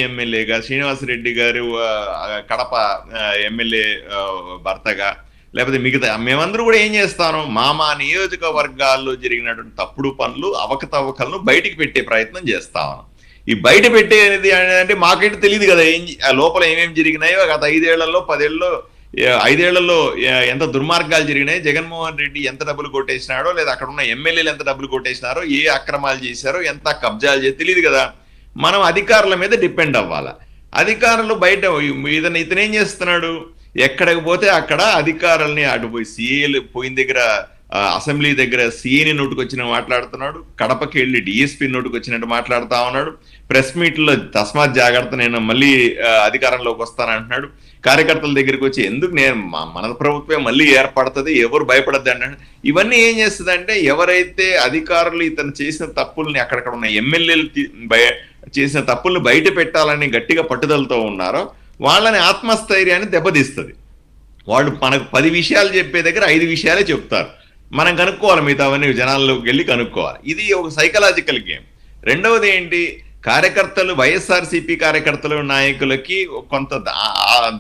ఎమ్మెల్యేగా, శ్రీనివాసరెడ్డి గారు కడప ఎమ్మెల్యే భర్తగా, లేకపోతే మిగతా మేమందరూ కూడా ఏం చేస్తాను, మా నియోజకవర్గాల్లో జరిగినటువంటి తప్పుడు పనులు, అవకతవకలను బయటికి పెట్టే ప్రయత్నం చేస్తాను. ఈ బయట పెట్టేది అంటే మాకైతే తెలియదు కదా లోపల ఏమేమి జరిగినాయో. గత 5 ఏళ్లలో 10 ఏళ్ళలో 5 ఏళ్లలో ఎంత దుర్మార్గాలు జరిగినాయి, జగన్మోహన్ రెడ్డి ఎంత డబ్బులు కొట్టేసినాడో, లేదా అక్కడ ఉన్న ఎమ్మెల్యేలు ఎంత డబ్బులు కొట్టేసినారో, ఏ అక్రమాలు చేశారో, ఎంత కబ్జాలు చేసి తెలియదు కదా. మనం అధికారుల మీద డిపెండ్ అవ్వాలి. అధికారులు బయట ఇతనేం చేస్తున్నాడు, ఎక్కడికి పోతే అక్కడ అధికారుల్ని అటుపోయి సీఏలు పోయిన దగ్గర అసెంబ్లీ దగ్గర సీఏని నోటుకొచ్చిన మాట్లాడుతున్నాడు, కడపకి వెళ్ళి డిఎస్పీ నోటుకొచ్చినట్టు మాట్లాడుతా ఉన్నాడు, ప్రెస్ మీట్లో తస్మాత్ జాగ్రత్త నేను మళ్ళీ అధికారంలోకి వస్తానంటున్నాడు, కార్యకర్తల దగ్గరికి వచ్చి ఎందుకు నేను మన ప్రభుత్వమే మళ్ళీ ఏర్పడుతుంది, ఎవరు భయపడద్దు అంటాడు. ఇవన్నీ ఏం చేస్తుందంటే ఎవరైతే అధికారులు ఇతను చేసిన తప్పుల్ని, అక్కడక్కడ ఉన్న ఎమ్మెల్యేలు చేసిన తప్పుల్ని బయట పెట్టాలని గట్టిగా పట్టుదలతో ఉన్నారో వాళ్ళని ఆత్మస్థైర్యాన్ని దెబ్బతీస్తుంది. వాళ్ళు మనకు 10 విషయాలు చెప్పే దగ్గర 5 విషయాలే చెప్తారు. మనం కనుక్కోవాలి, మిగతా అవన్నీ జనాల్లోకి వెళ్ళి కనుక్కోవాలి. ఇది ఒక సైకలాజికల్ గేమ్. రెండవది ఏంటి, కార్యకర్తలు, వైఎస్ఆర్సీపీ కార్యకర్తలు, నాయకులకి కొంత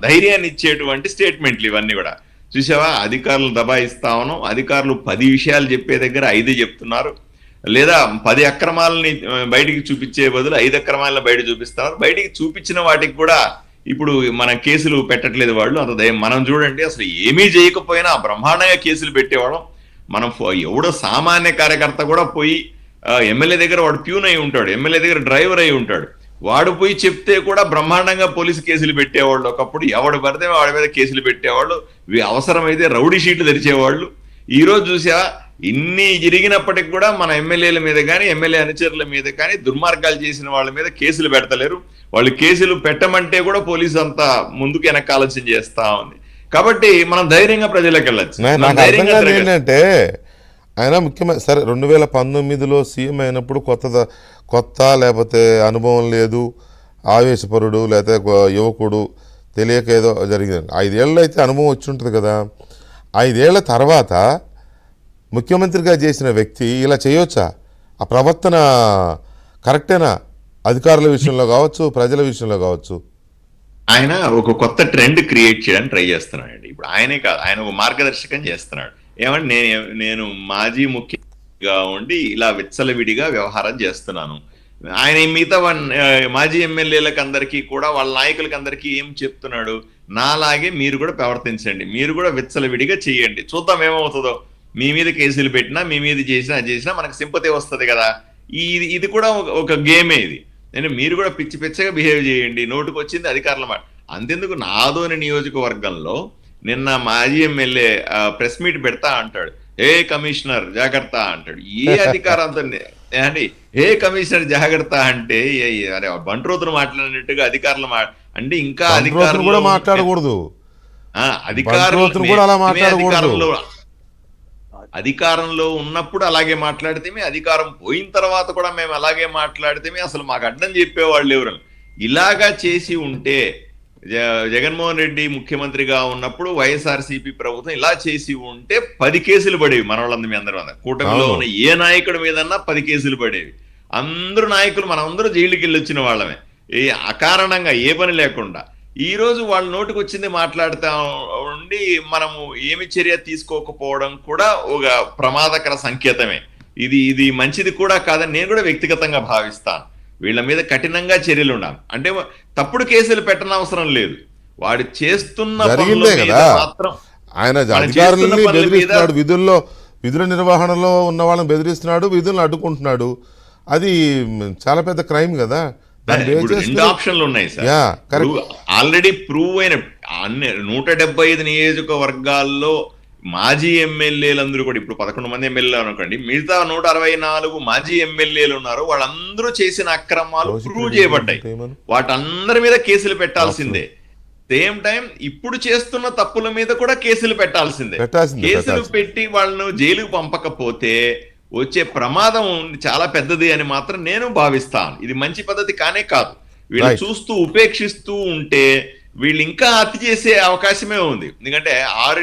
ధైర్యాన్ని ఇచ్చేటువంటి స్టేట్మెంట్లు ఇవన్నీ కూడా. చూసావా, అధికారులు దబాయిస్తా ఉన్నాం, అధికారులు 10 విషయాలు చెప్పే దగ్గర 5 చెప్తున్నారు, లేదా 10 అక్రమాలని బయటికి చూపించే బదులు 5 అక్రమాలను బయట చూపిస్తున్నారు. బయటికి చూపించిన వాటికి కూడా ఇప్పుడు మన కేసులు పెట్టట్లేదు వాళ్ళు. అంత మనం చూడండి, అసలు ఏమీ చేయకపోయినా బ్రహ్మాండంగా కేసులు పెట్టేవాళ్ళం. మనం ఎవడో సామాన్య కార్యకర్త కూడా పోయి ఎమ్మెల్యే దగ్గర వాడు ప్యూన్ అయి ఉంటాడు, ఎమ్మెల్యే దగ్గర డ్రైవర్ అయి ఉంటాడు, వాడు పోయి చెప్తే కూడా బ్రహ్మాండంగా పోలీసు కేసులు పెట్టేవాళ్ళు. ఒకప్పుడు ఎవడు పడితే వాడి మీద కేసులు పెట్టేవాళ్ళు, అవసరమైతే రౌడీ షీట్లు తెరిచేవాళ్ళు. ఈ రోజు చూసా, ఇన్ని జరిగినప్పటికి కూడా మన ఎమ్మెల్యేల మీద కానీ, ఎమ్మెల్యే అనుచరుల మీద కానీ, దుర్మార్గాలు చేసిన వాళ్ళ మీద కేసులు పెడతలేరు. వాళ్ళు కేసులు పెట్టమంటే కూడా పోలీసు అంతా ముందుకు వెనక ఆలోచన చేస్తా ఉంది. కాబట్టి మనం ధైర్యంగా ప్రజలకు వెళ్ళచ్చు. ఏంటంటే ఆయన ముఖ్యమైన సరే 2019లో సీఎం అయినప్పుడు కొత్త లేకపోతే అనుభవం లేదు, ఆవేశపరుడు లేకపోతే యువకుడు, తెలియక ఏదో జరిగింది. 5 ఏళ్ళు అయితే అనుభవం వచ్చి ఉంటుంది కదా. 5 ఏళ్ల తర్వాత ముఖ్యమంత్రిగా చేసిన వ్యక్తి ఇలా చేయొచ్చా? ఆ ప్రవర్తన కరెక్టేనా? అధికారుల విషయంలో కావచ్చు, ప్రజల విషయంలో కావచ్చు. ఆయన ఒక కొత్త ట్రెండ్ క్రియేట్ చేయడానికి ట్రై చేస్తున్నాడండి. ఇప్పుడు ఆయనే కాదు, ఆయన ఒక మార్గదర్శకం చేస్తున్నాడు. ఏమంటే నేను మాజీ ముఖ్యమంత్రిగా ఉండి ఇలా విచ్చలవిడిగా వ్యవహారం చేస్తున్నాను. ఆయన మిగతా మాజీ ఎమ్మెల్యేలకు అందరికీ కూడా, వాళ్ళ నాయకులకి అందరికీ ఏం చెప్తున్నాడు, నాలాగే మీరు కూడా ప్రవర్తించండి, మీరు కూడా విచ్చలవిడిగా చేయండి, చూద్దాం ఏమవుతుందో, మీ మీద కేసులు పెట్టినా, మీ మీద చేసినా మనకు సింపతి వస్తుంది కదా. ఇది కూడా ఒక గేమే ఇది. నేను మీరు కూడా పిచ్చి పిచ్చగా బిహేవ్ చేయండి, నోటుకు వచ్చింది అధికారుల మాట. అంతెందుకు, నాదోని నియోజకవర్గంలో నిన్న మాజీ ఎమ్మెల్యే ప్రెస్ మీట్ పెడతా అంటాడు, ఏ కమిషనర్ జాగ్రత్త అంటాడు. ఏ అధికారంతో అండి, ఏ కమిషనర్ జాగ్రత్త అంటే అరే బంట్రోతులు మాట్లాడినట్టుగా అధికారులు అంటే ఇంకా అధికారులు కూడా మాట్లాడకూడదు. అధికారంలో ఉన్నప్పుడు అలాగే మాట్లాడితే, అధికారం పోయిన తర్వాత కూడా మేము అలాగే మాట్లాడితే అసలు మాకు అడ్డం చెప్పేవాళ్ళు ఎవరు. ఇలాగా చేసి ఉంటే, జగన్మోహన్ రెడ్డి ముఖ్యమంత్రిగా ఉన్నప్పుడు వైఎస్ఆర్సీపీ ప్రభుత్వం ఇలా చేసి ఉంటే 10 కేసులు పడేవి మన వాళ్ళందరి మీ అందరూ. కూటమిలో ఉన్న ఏ నాయకుడి మీదన్నా 10 కేసులు పడేవి. అందరూ నాయకులు మనందరూ జైలుకి వెళ్ళి వచ్చిన వాళ్ళమే, అకారణంగా ఏ పని లేకుండా. ఈ రోజు వాళ్ళ నోటికి వచ్చింది మాట్లాడుతూ ఉండి మనము ఏమి చర్య తీసుకోకపోవడం కూడా ఒక ప్రమాదకర సంకేతమే. ఇది మంచిది కూడా కాదని నేను కూడా వ్యక్తిగతంగా భావిస్తాను. వీళ్ళ మీద కఠినంగా చర్యలు ఉండాలి. అంటే తప్పుడు కేసులు పెట్టనవసరం లేదు, వాడు చేస్తున్న మాత్రం ఆయన అధికారులని బెదిరిస్తున్నాడు, విధుల నిర్వహణలో ఉన్న వాళ్ళని బెదిరిస్తున్నాడు, విధులను అడ్డుకుంటున్నాడు. అది చాలా పెద్ద క్రైమ్ కదా. 2 ఆప్షన్లు ఉన్నాయి సార్. ఆల్రెడీ ప్రూవ్ అయిన 175 నియోజకవర్గాల్లో మాజీ ఎమ్మెల్యేలందరూ కూడా, ఇప్పుడు 11 మంది ఎమ్మెల్యేలు అనుకోండి, మిగతా 164 మాజీ ఎమ్మెల్యేలు ఉన్నారు. వాళ్ళందరూ చేసిన అక్రమాలు ప్రూవ్ చేయబడ్డాయి. వాటందరి మీద కేసులు పెట్టాల్సిందే. సేమ్ టైం ఇప్పుడు చేస్తున్న తప్పుల మీద కూడా కేసులు పెట్టాల్సిందే. కేసులు పెట్టి వాళ్ళను జైలుకు పంపకపోతే వచ్చే ప్రమాదం చాలా పెద్దది అని మాత్రం నేను భావిస్తాను. ఇది మంచి పద్ధతి కానే కాదు. వీళ్ళు చూస్తూ ఉపేక్షిస్తూ ఉంటే వీళ్ళు ఇంకా హత్య చేసే అవకాశమే ఉంది. ఎందుకంటే 6